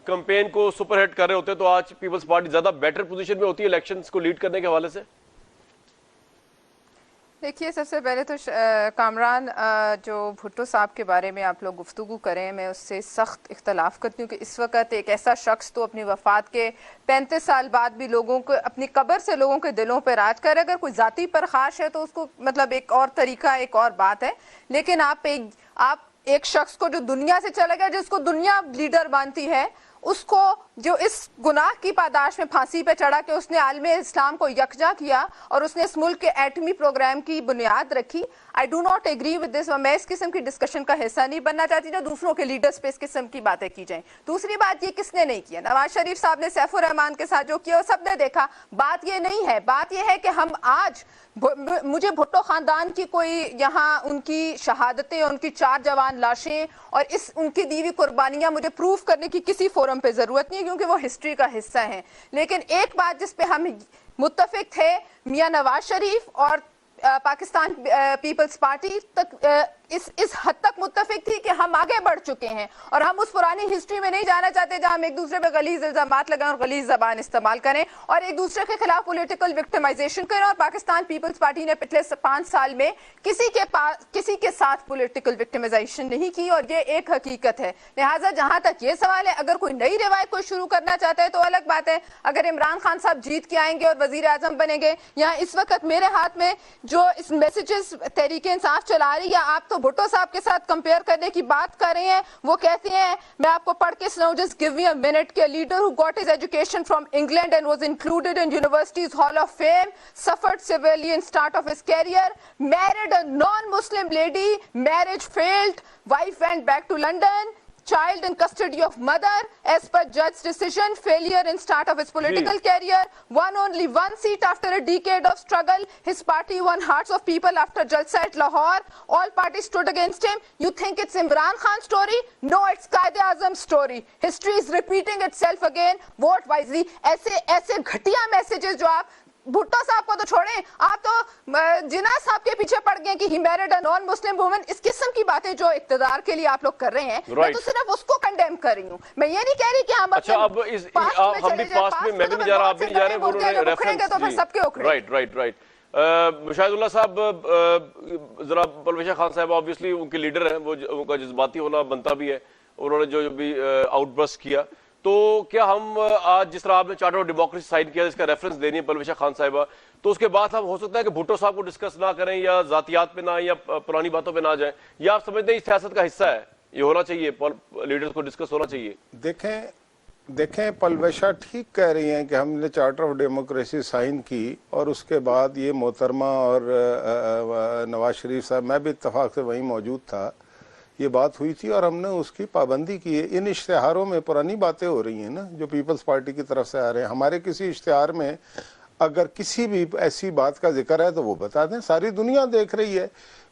कैंपेन को सुपरहिट कर रहे होते तो आज पीपल्स पार्टी ज्यादा बेटर पोजीशन में होती है इलेक्शंस को लीड करने के हवाले से।
देखिए, सबसे पहले तो कामरान जो भुट्टो साहब के बारे में आप लोग गुफ्तगू करें, मैं उससे सख्त इख्तलाफ करती हूँ कि इस वक्त एक ऐसा शख्स तो अपनी वफात के 35 साल बाद भी लोगों को अपनी कब्र से लोगों के दिलों पर राज करे। अगर कोई जाती परखाश है तो उसको मतलब एक और तरीका, एक और बात है, लेकिन आप एक शख्स को जो दुनिया से चला गया, जिसको दुनिया लीडर मानती है, उसको जो इस गुनाह की पादाश में फांसी पे चढ़ा के उसने आलमे इस्लाम को यकजा किया और उसने इस मुल्क के एटमी प्रोग्राम की बुनियाद रखी। I do not agree with this. मैं इस किस्म की डिस्कशन का हिस्सा नहीं बनना चाहती जो दूसरों के लीडर्स पे इस किस्म की बातें की जाएं। दूसरी बात, ये किसने नहीं किया? नवाज शरीफ साहब ने सैफुर रहमान के साथ जो किया वो सबने देखा। बात ये नहीं है, बात ये है कि हम आज मुझे भुट्टो खानदान की कोई यहाँ उनकी शहादतें, उनकी 4 जवान लाशें और इस उनकी दी हुई कुर्बानियां मुझे प्रूफ करने की किसी फोरम पे जरूरत नहीं है क्योंकि वो हिस्ट्री का हिस्सा है। लेकिन एक बात जिस पे हम मुत्तफिक थे, मियां नवाज शरीफ और पाकिस्तान पीपल्स पार्टी तक इस हद तक मुत्तफिक थी कि हम आगे बढ़ चुके हैं और हम उस पुरानी हिस्ट्री में नहीं जाना चाहते जहां हम एक दूसरे पे गलीज इल्जामात लगाएं और गलीज जबान इस्तेमाल करें और एक दूसरे के खिलाफ पॉलिटिकल विक्टिमाइजेशन करें। और पाकिस्तान पीपल्स पार्टी ने पिछले 5 साल में किसी के साथ पॉलिटिकल विक्टिमाइजेशन नहीं की और ये एक हकीकत है। लिहाजा जहां तक ये सवाल है, अगर कोई नई रिवायत को शुरू करना चाहता है तो अलग बात है। अगर इमरान खान साहब जीत के आएंगे और वजीर आजम बनेंगे, यहाँ इस वक्त मेरे हाथ में जो इस मैसेजेस तहरीके इंसाफ चला रही है, आप तो भुट्टो साहब के साथ कंपेयर करने की बात कर रहे हैं। वो कहते हैं, मैं आपको पढ़ के सुनाऊं, just give me a minute, के leader who got his education from England and was included in universities hall of fame, suffered severely in start of his career, married a non-Muslim lady, marriage failed, wife went back to London, child in custody of mother as per judge's decision, failure in start of his political career, won only 1 seat after a decade of struggle, his party won hearts of people after Jalsa at Lahore, all parties stood against him. You think it's Imran Khan's story? No, it's Quaid-e-Azam's story. History is repeating itself again. Vote wisely. ऐसे घटिया messages जो आप भुट्टो साहब को तो छोड़ें, आप तो जिन्ना साहब के पीछे पड़ गए कि he married a non Muslim woman, इस किस्म की बातें जो इक्तदार के लिए आप लोग कर रहे हैं, मैं तो सिर्फ उसको कंडेम कर रही हूँ। मैं ये नहीं कह रही कि हम
अच्छा अब इस हम भी पास्ट में मैं भी नहीं जा रहा, आप भी नहीं जा रहे, उन्होंने रेफरेंस तो फिर सबके उखड़े। राइट शाहिदुल्लाह साहब, जरा परवेश खान साहब ऑब्वियसली उनके लीडर हैं, वो उनका जज्बाती होना बनता भी है, उन्होंने जो भी आउटबर्स्ट किया, तो क्या हम आज जिस तरह आपने चार्टर ऑफ डेमोक्रेसी साइन किया, इसका रेफरेंस देनी है परवेश खान साहिबा, तो उसके बाद हम हो सकता है कि भुट्टो साहब को डिस्कस ना करें या जातियात पे ना या पुरानी बातों पे ना जाएं, या आप समझते हैं इस सियासत का हिस्सा है, ये होना चाहिए, लीडर्स को डिस्कस होना चाहिए?
देखें पलवेशा ठीक कह रही हैं कि हमने चार्टर ऑफ डेमोक्रेसी साइन की और उसके बाद ये मोहतरमा और नवाज शरीफ साहब, मैं भी इत्तेफाक से वहीं मौजूद था, ये बात हुई थी और हमने उसकी पाबंदी की है। इन इश्तिहारों में पुरानी बातें हो रही हैं ना जो पीपल्स पार्टी की तरफ से आ रहे हैं। हमारे किसी इश्तिहार में अगर किसी भी ऐसी बात का जिक्र है तो वो बता दें। सारी दुनिया देख रही है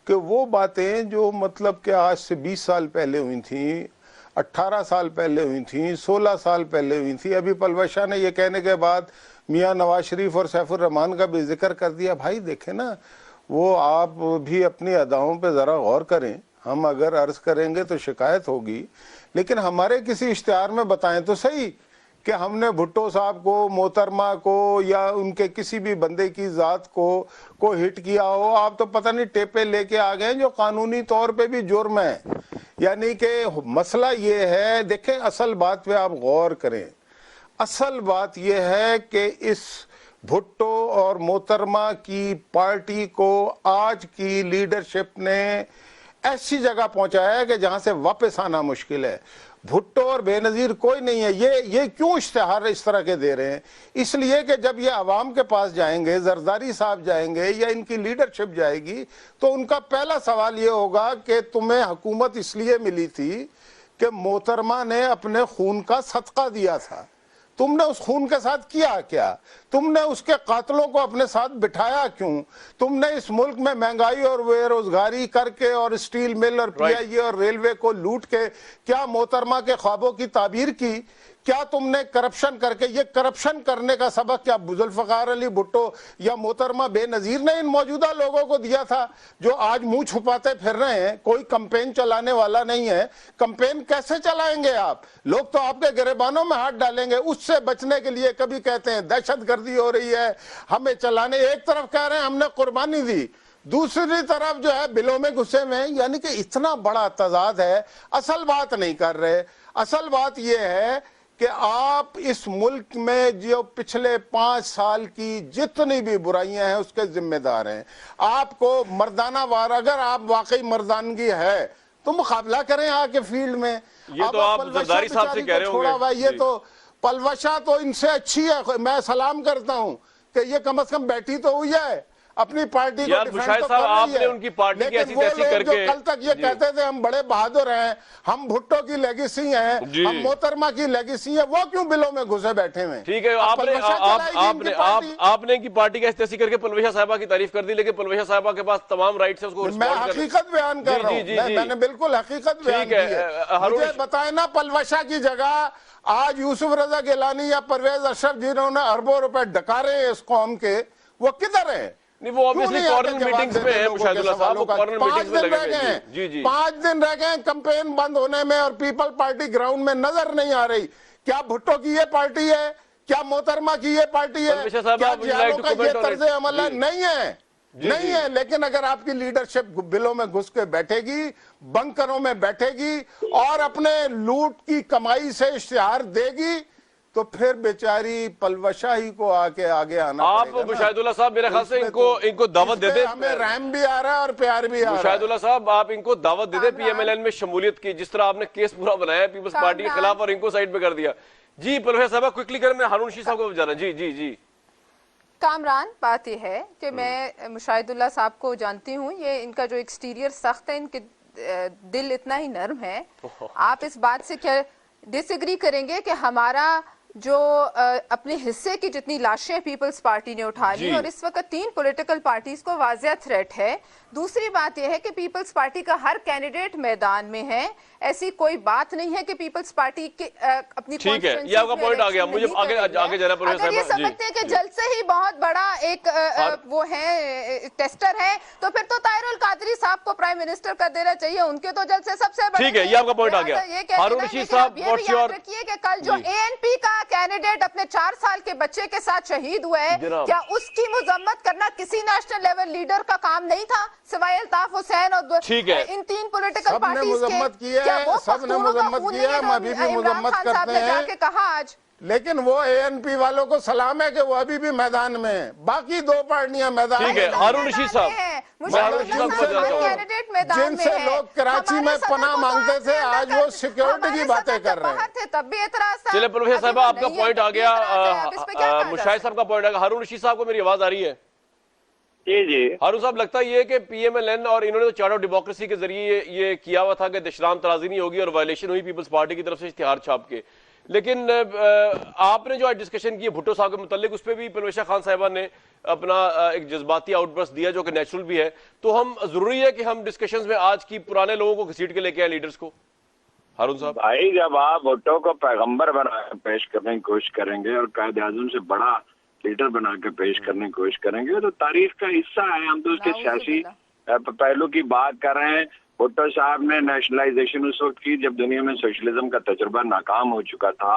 कि वो बातें जो मतलब कि आज से 20 साल पहले हुई थी, 18 साल पहले हुई थी, 16 साल पहले हुई थी। अभी पलवशा ने ये कहने के बाद मियाँ नवाज शरीफ और सैफुर रहमान का भी जिक्र कर दिया। भाई देखें ना, वो आप भी अपनी अदाओं पे ज़रा गौर करें। हम अगर अर्ज करेंगे तो शिकायत होगी, लेकिन हमारे किसी इश्तिहार में बताएं तो सही कि हमने भुट्टो साहब को, मोहतरमा को या उनके किसी भी बंदे की ज़ात को हिट किया हो। आप तो पता नहीं टेपे लेके आ गए जो कानूनी तौर पे भी जुर्म है। यानी कि मसला ये है, देखें असल बात पे आप गौर करें। असल बात ये है कि इस भुट्टो और मोहतरमा की पार्टी को आज की लीडरशिप ने ऐसी जगह पहुंचाया है कि जहां से वापस आना मुश्किल है। भुट्टो और बेनजीर कोई नहीं है। ये क्यों इश्तिहार इस तरह के दे रहे हैं? इसलिए कि जब ये अवाम के पास जाएंगे, जरदारी साहब जाएंगे या इनकी लीडरशिप जाएगी, तो उनका पहला सवाल ये होगा कि तुम्हें हुकूमत इसलिए मिली थी कि मोहतरमा ने अपने खून का सदका दिया था। तुमने उस खून के साथ किया क्या? तुमने उसके कातलों को अपने साथ बिठाया क्यों? तुमने इस मुल्क में महंगाई और बेरोजगारी करके और स्टील मिल और पीआईए और रेलवे को लूट के क्या मोहतरमा के ख्वाबों की ताबीर की? क्या तुमने करप्शन करके, ये करप्शन करने का सबक क्या जुल्फ़िकार अली भुट्टो या मोहतरमा बेनजीर ने इन मौजूदा लोगों को दिया था, जो आज मुंह छुपाते फिर रहे हैं? कोई कंपेन चलाने वाला नहीं है। कंपेन कैसे चलाएंगे आप? लोग तो आपके गिरेबानों में हाथ डालेंगे। उससे बचने के लिए कभी कहते हैं दहशतगर्दी हो रही है, हमें चलाने, एक तरफ कह रहे हैं हमने कुर्बानी दी, दूसरी तरफ जो है बिलों में घुसे हुए हैं। यानी कि इतना बड़ा तजाद है। असल बात नहीं कर रहे। असल बात यह है कि आप इस मुल्क में जो पिछले 5 साल की जितनी भी बुराइयां हैं उसके जिम्मेदार हैं। आपको मर्दाना वार, अगर आप वाकई मर्दानगी है तो मुकाबला करें आके फील्ड में।
ये तो आप जरदारी साहब से कह रहे होंगे।
ये तो पलवशा तो इनसे अच्छी है। मैं सलाम करता हूं कि ये कम से कम बैठी तो हुई है, अपनी पार्टी को डिफेंड तो कर रही है।
उनकी पार्टी की ऐसी तैसी
करके
करके
जो कल तक ये कहते थे हम बड़े बहादुर हैं, हम भुट्टो की लेगेसी हैं, हम मोहतरमा की लेगेसी हैं, वो क्यों बिलों में घुसे बैठे हुए?
ठीक है, आपने इनकी पार्टी की ऐसी तैसी करके पलवशा साहिबा की तारीफ कर दी, लेकिन पलवशा साहिबा के पास तमाम राइट्स है। उसको
मैं हकीकत बयान कर रहा हूँ, मैंने बिल्कुल हकीकत बयान की है। मुझे बताए ना, पलवशा की जगह आज यूसुफ रजा गिलानी या परवेज अशरफ जिन्होंने अरबों रुपए डकारे हैं इस कौम के, वो किधर है?
नहीं, वो ऑब्वियसली कॉर्नर मीटिंग्स में है मुशाहिदुल्लाह साहब, वो कॉर्नर मीटिंग्स में लगे हुए हैं। जी जी,
5 दिन रह गए कैंपेन बंद होने में और पीपल पार्टी ग्राउंड में नजर नहीं आ रही। क्या भुट्टो की ये पार्टी है? क्या मोहतरमा की ये पार्टी है? क्या जियालों का ये तर्ज अमल है? नहीं है, नहीं है। लेकिन अगर आपकी लीडरशिप बिलों में घुस के बैठेगी, बंकरों में बैठेगी और अपने लूट की कमाई से इश्तिहार देगी, तो फिर बेचारी पलवशा ही को आके आगे आना
आप मुशाहिदुल्लाह साहब मेरे ख्याल से इनको दावत दे दे।
हमें रहम भी आ रहा है और प्यार भी आ रहा है।
मुशाहिदुल्लाह साहब आप इनको दावत दे दे पीएमएलएन में शमूलियत की, जिस तरह आपने केस पूरा बनाया पीपल्स पार्टी के खिलाफ और इनको साइड पे कर दिया। जी पलवशा साहब क्विकली करें, मैं हारून रशीद साहब को जाना। जी जी जी
कामरान, बात यह है कि मैं मुशाहिदुल्लाह साहब को जानती हूँ, ये इनका जो एक्सटीरियर सख्त है, इनके दिल इतना ही नर्म है। आप इस बात से क्या डिसएग्री करेंगे कि हमारा जो अपने हिस्से की जितनी लाशें पीपल्स पार्टी ने उठा ली और इस वक्त 3 पॉलिटिकल पार्टीज को वाज़िया थ्रेट है। दूसरी बात यह है कि पीपल्स पार्टी का हर कैंडिडेट मैदान में है। ऐसी कोई बात नहीं है कि पीपल्स पार्टी के अपनी
ठीक है, ये आपका पॉइंट आ गया। मुझे आगे जाना पड़ेगा।
अगर ये समझते हैं कि जल्द से ही बहुत बड़ा एक वो है टेस्टर है, तो फिर तो ताहिरुल कादरी साहब को प्राइम मिनिस्टर कर देना चाहिए। उनके तो जल्द से सबसे बड़े।
ठीक है, ये आपका पॉइंट आ गया। हारून रशीद साहब,
व्हाट्स योर, रखिए कि कल जो एएनपी का कैंडिडेट अपने 4 साल के बच्चे के साथ शहीद हुआ है, क्या उसकी मुजम्मत करना किसी नेशनल लेवल लीडर का काम नहीं था, सिवाय अल्ताफ हुसैन और
ठीक है
इन 3 पॉलिटिकल पार्टीज के?
मुजम्मत किया है, सबने मुजम्मत किया है, हम अभी भी मुजम्मत करते हैं।
जाके कहा आज,
लेकिन वो एएनपी वालों को सलाम है कि वो अभी भी मैदान में है, बाकी 2 पार्टियां मैदान में।
ठीक है, हारून रशीद साहब,
जिनसे लोग कराची में पनाह मांगते थे, आज वो सिक्योरिटी की बातें कर रहे हैं।
तब भी एतराज था।
चलिए प्रोफेसर साहब, आपका पॉइंट आ गया, मुशाहिद साहब का पॉइंट आ गया। हारून रशीद साहब को मेरी आवाज आ रही है?
जी जी
हारून साहब, लगता है कि पीएमएलएन और इन्होंने तो चार्ट ऑफ डेमोक्रेसी के जरिए ये किया हुआ था कि दशराम तराजी नहीं होगी और वायलेशन हुई पीपल्स पार्टी की तरफ से इश्तिहार छाप के। लेकिन आपने जो आज डिस्कशन की भुट्टो साहब के मुतालिक, उस पर भी पलवशा खान साहिबा ने अपना एक जज्बाती आउटबर्स्ट दिया जो कि नेचुरल भी है। तो हम जरूरी है कि हम डिस्कशंस में आज की पुराने लोगों को घसीट के लेके आए, लीडर्स को। हारून साहब
भाई, जब आप भुट्टो को पैगंबर बना के पेश करने की कोशिश करेंगे और कायद आज़म से बड़ा लीडर बना के पेश करने की कोशिश करेंगे, तो तारीख का हिस्सा है। हम तो उसके सियासी पहलू की बात कर रहे हैं। भुट्टो साहब ने नेशनलाइजेशन उस वक्त की जब दुनिया में सोशलिज्म का तजुर्बा नाकाम हो चुका था।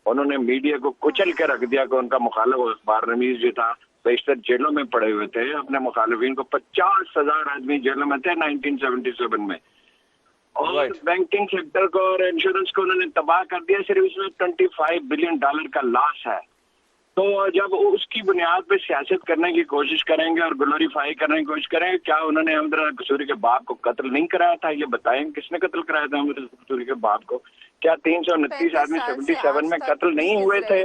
उन्होंने मीडिया को कुचल के रख दिया कि उनका मुखालिफ अखबार रमीज जो था बेशतर जेलों में पड़े हुए थे। अपने मुखालिफिन को 50,000 आदमी जेलों में थे 1977 में। और बैंकिंग सेक्टर को और इंश्योरेंस को उन्होंने तबाह कर दिया। सिर्फ इसमें $25 बिलियन का लॉस है। तो जब उसकी बुनियाद पे सियासत करने की कोशिश करेंगे और ग्लोरीफाई करने की कोशिश करेंगे, क्या उन्होंने अहमद रजा कसूरी के बाप को कत्ल नहीं कराया था? ये बताएं, किसने कत्ल कराया था अहमद रजा कसूरी के बाप को? क्या 329 आदमी 77 में कत्ल नहीं हुए थे?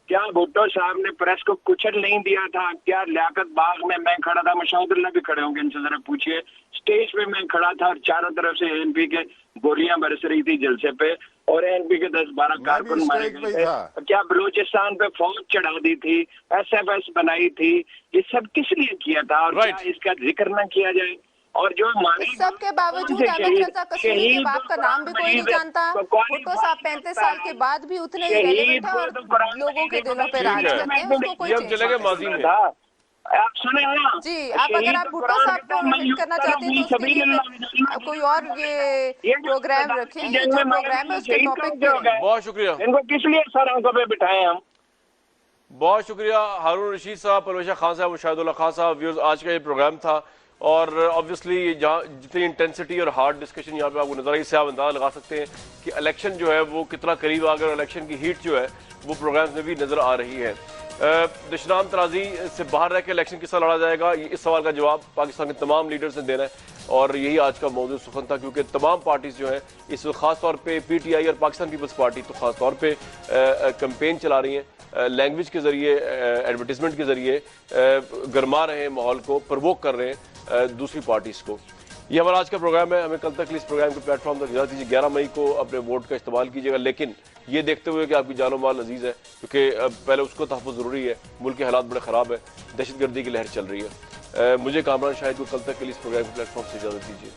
क्या भुट्टो साहब ने प्रेस को कुचल नहीं दिया था? क्या लियाकत बाग में मैं खड़ा था, मुशाहिदुल्लाह भी खड़े होंगे, इनसे जरा पूछिए, स्टेज पे मैं खड़ा था और चारों तरफ से एएनपी के गोलियां बरस रही थी जलसे पे और एएनपी के 10-12 कारकुन मारे गए थे। क्या बलूचिस्तान पे फौज चढ़ा दी थी, एसएफएस बनाई थी? ये सब किस लिए किया था और क्या इसका जिक्र न किया जाए? और जो हमारे
इस सब के बावजूद अहमद रजा कसूरी के बाप का नाम भी कोई नहीं जानता। भुट्टो साहब 35 साल के बाद भी उतने ही रेलेवेंट है और लोगों के दिलों पे राज करते हैं, उसको कोई चेंज
चले गए माजी में।
आप सुने ना
जी, आप अगर आप भुट्टो साहब को हिट करना चाहते हैं तो उसके लिए फिर कोई और ये प्रोग्राम रखें, ये जो प्रोग्राम है उसके टॉपिक पे।
बहुत शुक्रिया,
इनको किस लिए सर आंखों पे बिठाए हम।
बहुत शुक्रिया हारून रशीद साहब, परवेश खान साहब, शाहिदुल्लाह खान साहब। व्यूअर्स, आज का ये प्रोग्राम था और ऑब्वियसली जहाँ जितनी इंटेंसिटी और हार्ड डिस्कशन यहाँ पे आपको नजर आई, इससे आप अंदाजा लगा सकते हैं कि इलेक्शन जो है वो कितना करीब आ गया और इलेक्शन की हीट जो है वो प्रोग्राम्स में भी नजर आ रही है। दशनाम तराजी से बाहर रह के इलेक्शन किस तरह लड़ा जाएगा, इस सवाल का जवाब पाकिस्तान के तमाम लीडर्स ने देना है और यही आज का मौजूद सुखन था, क्योंकि तमाम पार्टीज जो हैं इस वक्त खास तौर पे PTI और पाकिस्तान पीपल्स पार्टी तो खास तौर पे कैंपेन चला रही हैं, लैंग्वेज के जरिए, एडवर्टीजमेंट के जरिए गरमा रहे हैं, माहौल को प्रवोक कर रहे हैं दूसरी पार्टीज को। ये हमारा आज का प्रोग्राम है। हमें कल तक इस प्रोग्राम के प्लेटफॉर्म तक इजाजत दीजिए। 11 मई को अपने वोट का इस्तेमाल कीजिएगा, लेकिन ये देखते हुए कि आपकी जानो माल अजीज है, क्योंकि पहले उसको तहफ़्फ़ुज़ ज़रूरी है। मुल्क के हालात बड़े ख़राब है, दहशतगर्दी की लहर चल रही है। मुझे कामरान शाहिद को कल तक के लिए इस प्रोग्राम के प्लेटफॉर्म से इजाज़त दीजिए।